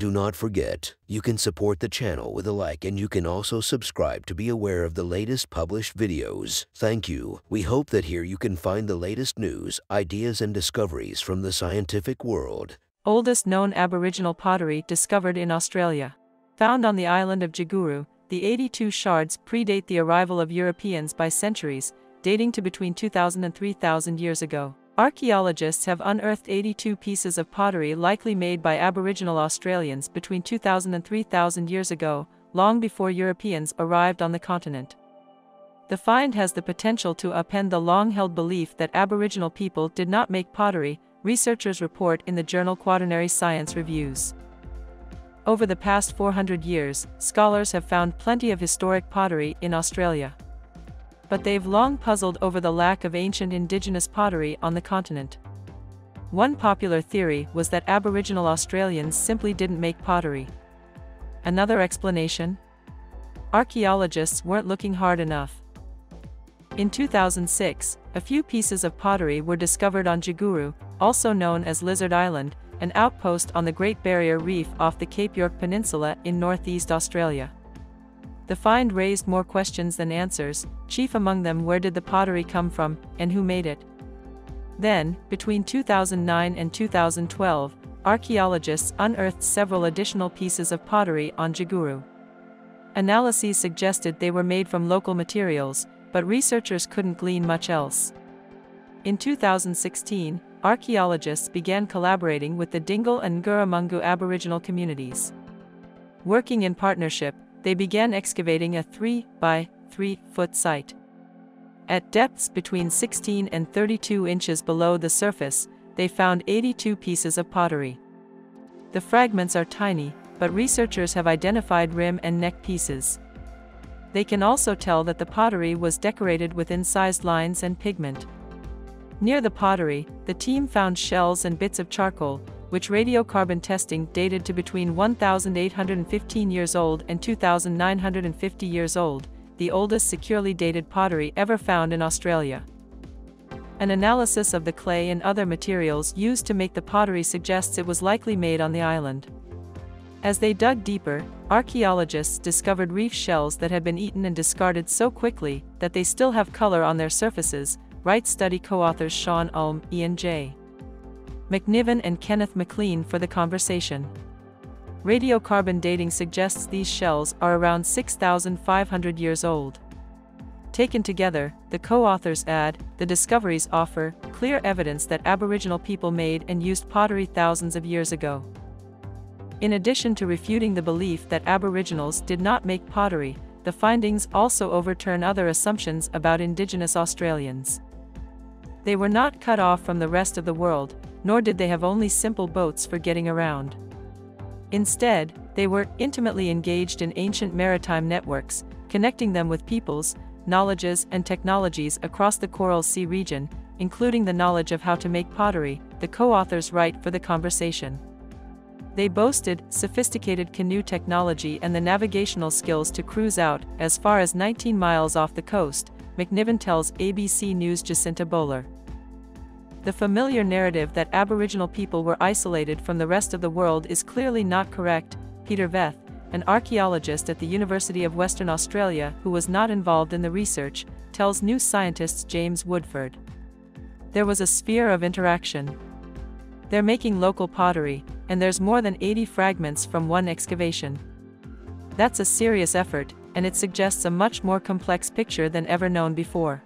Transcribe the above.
Do not forget, you can support the channel with a like, and you can also subscribe to be aware of the latest published videos. Thank you. We hope that here you can find the latest news, ideas, and discoveries from the scientific world. Oldest known Aboriginal pottery discovered in Australia. Found on the island of Jiigurru, the 82 shards predate the arrival of Europeans by centuries, dating to between 2,000 and 3,000 years ago. Archaeologists have unearthed 82 pieces of pottery likely made by Aboriginal Australians between 2,000 and 3,000 years ago, long before Europeans arrived on the continent. The find has the potential to upend the long-held belief that Aboriginal people did not make pottery, researchers report in the journal Quaternary Science Reviews. Over the past 400 years, scholars have found plenty of historic pottery in Australia. But they've long puzzled over the lack of ancient indigenous pottery on the continent. One popular theory was that Aboriginal Australians simply didn't make pottery. Another explanation? Archaeologists weren't looking hard enough. In 2006, a few pieces of pottery were discovered on Jiigurru, also known as Lizard Island, an outpost on the Great Barrier Reef off the Cape York Peninsula in northeast Australia. The find raised more questions than answers, chief among them where did the pottery come from, and who made it. Then, between 2009 and 2012, archaeologists unearthed several additional pieces of pottery on Jiigurru. Analyses suggested they were made from local materials, but researchers couldn't glean much else. In 2016, archaeologists began collaborating with the Dingle and Ngurrumungu Aboriginal communities. Working in partnership, they began excavating a 3 by 3 foot site. At depths between 16 and 32 inches below the surface, they found 82 pieces of pottery. The fragments are tiny, but researchers have identified rim and neck pieces. They can also tell that the pottery was decorated with incised lines and pigment. Near the pottery, the team found shells and bits of charcoal, which radiocarbon testing dated to between 1,815 years old and 2,950 years old, the oldest securely dated pottery ever found in Australia. An analysis of the clay and other materials used to make the pottery suggests it was likely made on the island. As they dug deeper, archaeologists discovered reef shells that had been eaten and discarded so quickly that they still have color on their surfaces, write study co-authors Sean Ulm, Ian J. McNiven and Kenneth McLean for the conversation. Radiocarbon dating suggests these shells are around 6,500 years old. Taken together, the co-authors add, the discoveries offer clear evidence that Aboriginal people made and used pottery thousands of years ago. In addition to refuting the belief that Aboriginals did not make pottery, the findings also overturn other assumptions about Indigenous Australians. They were not cut off from the rest of the world, nor did they have only simple boats for getting around. Instead, they were intimately engaged in ancient maritime networks, connecting them with peoples, knowledges, and technologies across the Coral Sea region, including the knowledge of how to make pottery, the co-authors write for the conversation. They boasted sophisticated canoe technology and the navigational skills to cruise out as far as 19 miles off the coast, McNiven tells ABC News' Jacinta Bowler. The familiar narrative that Aboriginal people were isolated from the rest of the world is clearly not correct, Peter Veth, an archaeologist at the University of Western Australia who was not involved in the research, tells New Scientist's James Woodford. There was a sphere of interaction. They're making local pottery, and there's more than 80 fragments from one excavation. That's a serious effort, and it suggests a much more complex picture than ever known before.